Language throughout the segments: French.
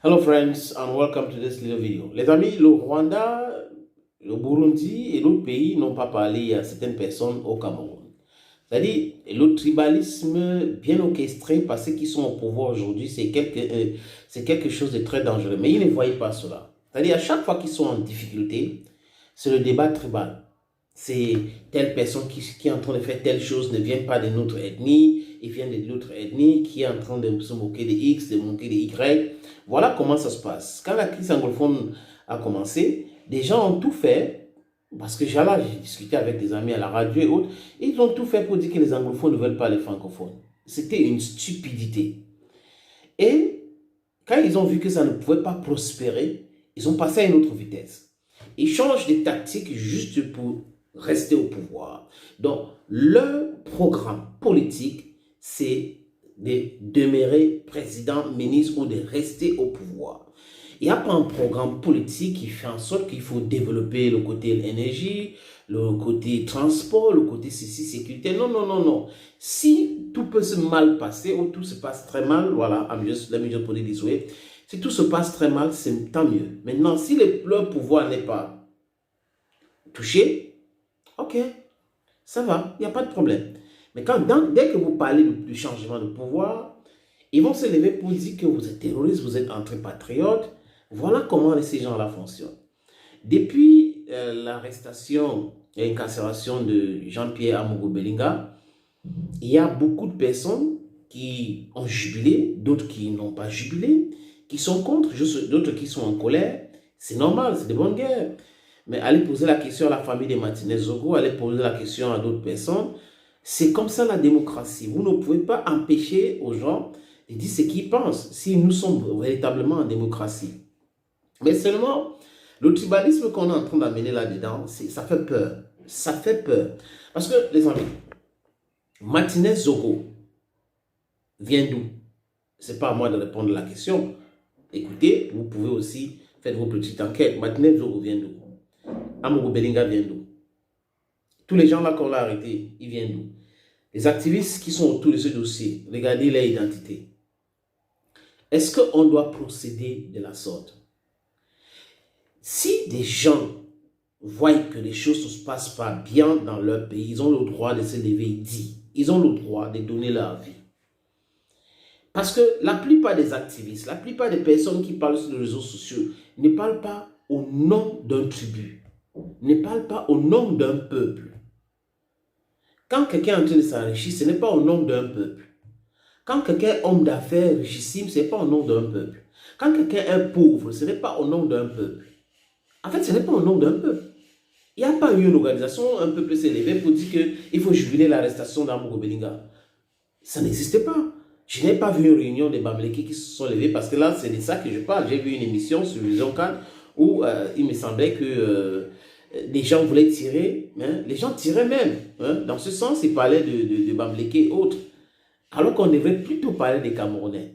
Hello friends and welcome to this little video. Les amis, le Rwanda, le Burundi et d'autres pays n'ont pas parlé à certaines personnes au Cameroun. C'est-à-dire, le tribalisme bien orchestré par ceux qui sont au pouvoir aujourd'hui, c'est quelque chose de très dangereux. Mais ils ne voient pas cela. C'est-à-dire, à chaque fois qu'ils sont en difficulté, c'est le débat tribal. C'est telle personne qui est en train de faire telle chose ne vient pas de notre ethnie, il vient de l'autre ethnie qui est en train de se moquer de X, de moquer de Y. Voilà comment ça se passe. Quand la crise anglophone a commencé, des gens ont tout fait, parce que j'ai discuté avec des amis à la radio et autres, ils ont tout fait pour dire que les anglophones ne veulent pas les francophones. C'était une stupidité. Et quand ils ont vu que ça ne pouvait pas prospérer, ils ont passé à une autre vitesse. Ils changent de tactique juste pour rester au pouvoir. Donc, leur programme politique, c'est de demeurer président, ministre ou de rester au pouvoir. Il n'y a pas un programme politique qui fait en sorte qu'il faut développer le côté énergie, le côté transport, le côté sécurité. Non, non, non, non. Si tout peut se mal passer ou tout se passe très mal, voilà, let me just put it this way. Si tout se passe très mal, c'est tant mieux. Maintenant, si le pouvoir n'est pas touché, ok, ça va, il n'y a pas de problème. Mais dès que vous parlez du changement de pouvoir, ils vont se lever pour dire que vous êtes terroriste, vous êtes antipatriote. Voilà comment ces gens-là fonctionnent. Depuis l'arrestation et l'incarcération de Jean-Pierre Amogo Belinga, il y a beaucoup de personnes qui ont jubilé, d'autres qui n'ont pas jubilé, qui sont contre, d'autres qui sont en colère. C'est normal, c'est de bonnes guerres. Mais allez poser la question à la famille de Martinez Zogo, allez poser la question à d'autres personnes. C'est comme ça la démocratie. Vous ne pouvez pas empêcher aux gens de dire ce qu'ils pensent si nous sommes véritablement en démocratie. Mais seulement, le tribalisme qu'on est en train d'amener là-dedans, ça fait peur. Ça fait peur. Parce que, les amis, Martinez Zogo vient d'où? Ce n'est pas à moi de répondre à la question. Écoutez, vous pouvez aussi faire vos petites enquêtes. Martinez Zogo vient d'où? Amogo Belinga vient d'où? Tous les gens là qu'on a arrêtés, ils viennent d'où? Les activistes qui sont autour de ce dossier, regardez leur identité. Est-ce qu'on doit procéder de la sorte? Si des gens voient que les choses ne se passent pas bien dans leur pays, ils ont le droit de se lever et dire. Ils ont le droit de donner leur vie. Parce que la plupart des activistes, la plupart des personnes qui parlent sur les réseaux sociaux ne parlent pas au nom d'un tribu, ne parlent pas au nom d'un peuple. Quand quelqu'un est en train de s'enrichir, ce n'est pas au nom d'un peuple. Quand quelqu'un est homme d'affaires richissime, ce n'est pas au nom d'un peuple. Quand quelqu'un est pauvre, ce n'est pas au nom d'un peuple. En fait, ce n'est pas au nom d'un peuple. Il n'y a pas eu une organisation, un peuple s'est levé pour dire qu'il faut jubiler l'arrestation d'Amogo Belinga. Ça n'existait pas. Je n'ai pas vu une réunion des Bamileke qui se sont levés parce que là, c'est de ça que je parle. J'ai vu une émission sur Vision 4 où il me semblait que les gens voulaient tirer. Hein, les gens tiraient même. Hein, dans ce sens, ils parlaient de Bamileke et autres. Alors qu'on devrait plutôt parler des Camerounais.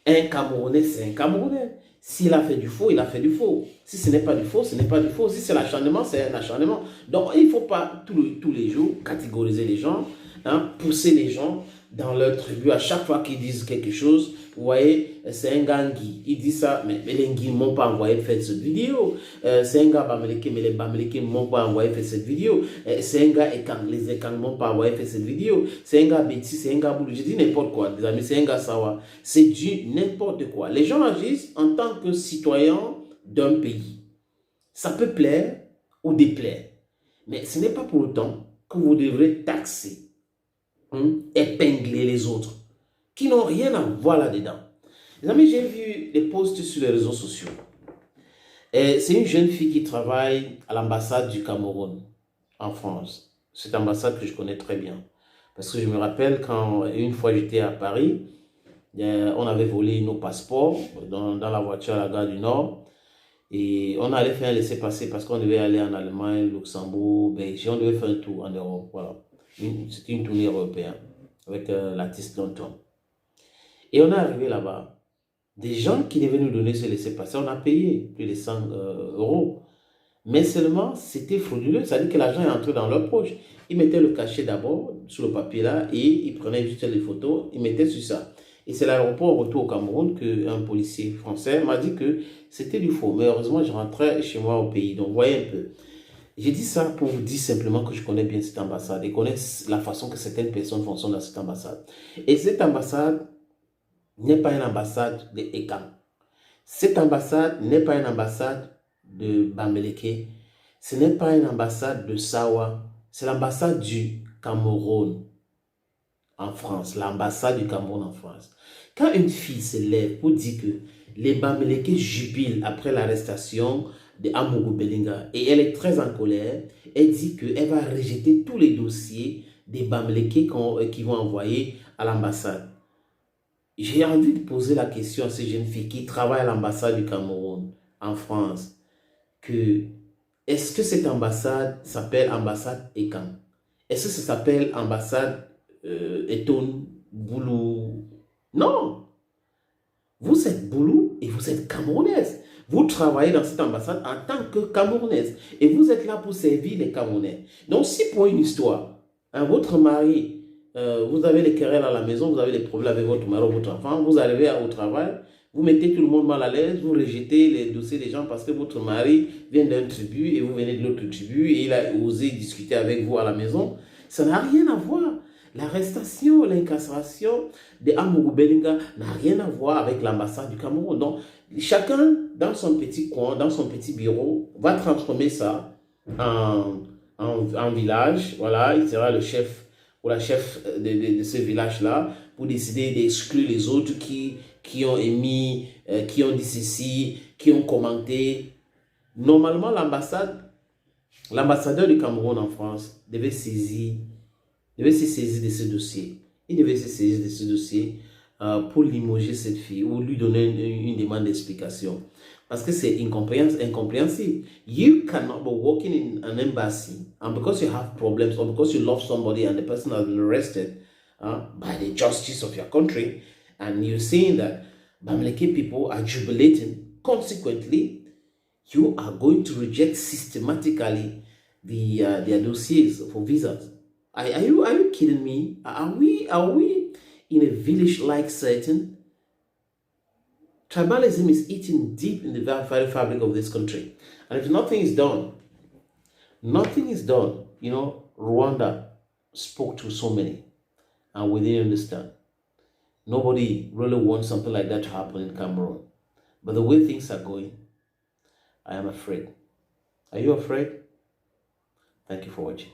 Un Camerounais, c'est un Camerounais. S'il a fait du faux, il a fait du faux. Si ce n'est pas du faux, ce n'est pas du faux. Si c'est l'acharnement, c'est un acharnement. Donc, il ne faut pas tous les jours catégoriser les gens, hein, pousser les gens dans leur tribu. À chaque fois qu'ils disent quelque chose, vous voyez, c'est un Gangui. Il dit ça, mais les Ngui ne m'ont pas envoyé faire cette vidéo. C'est un gars Bamileke, mais les Bamileke ne m'ont pas envoyé faire cette vidéo. C'est un gars Ekang, les Ekang ne m'ont pas envoyé faire cette vidéo. C'est un gars Betty, c'est un gars Boulou. Je dis n'importe quoi, les amis, c'est un gars Sawa. C'est du n'importe quoi. Les gens agissent en tant que citoyens d'un pays. Ça peut plaire ou déplaire. Mais ce n'est pas pour autant que vous devrez taxer, épingler les autres qui n'ont rien à voir là-dedans. Les amis, j'ai vu des posts sur les réseaux sociaux. C'est une jeune fille qui travaille à l'ambassade du Cameroun en France. Cette ambassade que je connais très bien. Parce que je me rappelle quand une fois j'étais à Paris, on avait volé nos passeports dans la voiture à la gare du Nord. Et on allait faire un laissez-passer parce qu'on devait aller en Allemagne, Luxembourg, Belgique. On devait faire un tour en Europe. Voilà. C'était une tournée européenne avec l'artiste Danton. Et on est arrivé là-bas. Des gens qui devaient nous donner ce laissez-passer, on a payé plus de 100 euros. Mais seulement, c'était frauduleux. C'est-à-dire que l'argent est entré dans leur poche. Ils mettaient le cachet d'abord sur le papier là et ils prenaient juste les photos, ils mettaient sur ça. Et c'est l'aéroport au retour au Cameroun qu'un policier français m'a dit que c'était du faux. Mais heureusement, je rentrais chez moi au pays. Donc, voyez un peu. J'ai dit ça pour vous dire simplement que je connais bien cette ambassade et connais la façon que certaines personnes fonctionnent dans cette ambassade. Et cette ambassade n'est pas une ambassade de Ekam. Cette ambassade n'est pas une ambassade de Bamileke. Ce n'est pas une ambassade de Sawa. C'est l'ambassade du Cameroun en France. L'ambassade du Cameroun en France. Quand une fille se lève pour dire que les Bamileke jubilent après l'arrestation de Amougou Belinga et elle est très en colère, elle dit qu'elle va rejeter tous les dossiers des Bamileke qui vont envoyer à l'ambassade. J'ai envie de poser la question à ces jeunes filles qui travaillent à l'ambassade du Cameroun en France, que est-ce que cette ambassade s'appelle ambassade Ekan? Est-ce que ça s'appelle ambassade Eton Boulou? Non! Vous êtes Boulou et vous êtes Camerounaise. Vous travaillez dans cette ambassade en tant que Camerounaise. Et vous êtes là pour servir les Camerounais. Donc si pour une histoire, hein, votre mari, vous avez les querelles à la maison, vous avez des problèmes avec votre mari ou votre enfant, vous arrivez au travail, vous mettez tout le monde mal à l'aise, vous rejetez les dossiers des gens parce que votre mari vient d'un tribu et vous venez de l'autre tribu et il a osé discuter avec vous à la maison. Ça n'a rien à voir. L'arrestation, l'incarcération de Amougou Belinga n'a rien à voir avec l'ambassade du Cameroun. Donc, chacun, dans son petit coin, dans son petit bureau, va transformer ça en village. Voilà, il sera le chef ou la chef de ce village-là pour décider d'exclure les autres qui ont émis, qui ont dit ceci, qui ont commenté. Normalement, l'ambassadeur du Cameroun en France devait se saisir de ce dossier. Il devait se saisir de ce dossier pour limoger cette fille ou lui donner une demande d'explication. Parce que c'est incompréhensible. You cannot be working in an embassy and because you have problems or because you love somebody and the person has been arrested by the justice of your country and you're saying that Bamileke people are jubilating. Consequently, you are going to reject systematically their dossiers for visas. Are you kidding me? Are we in a village like setting? Tribalism is eating deep in the very fabric of this country. And if nothing is done, you know, Rwanda spoke to so many and we didn't understand. Nobody really wants something like that to happen in Cameroon. But the way things are going, I am afraid. Are you afraid? Thank you for watching.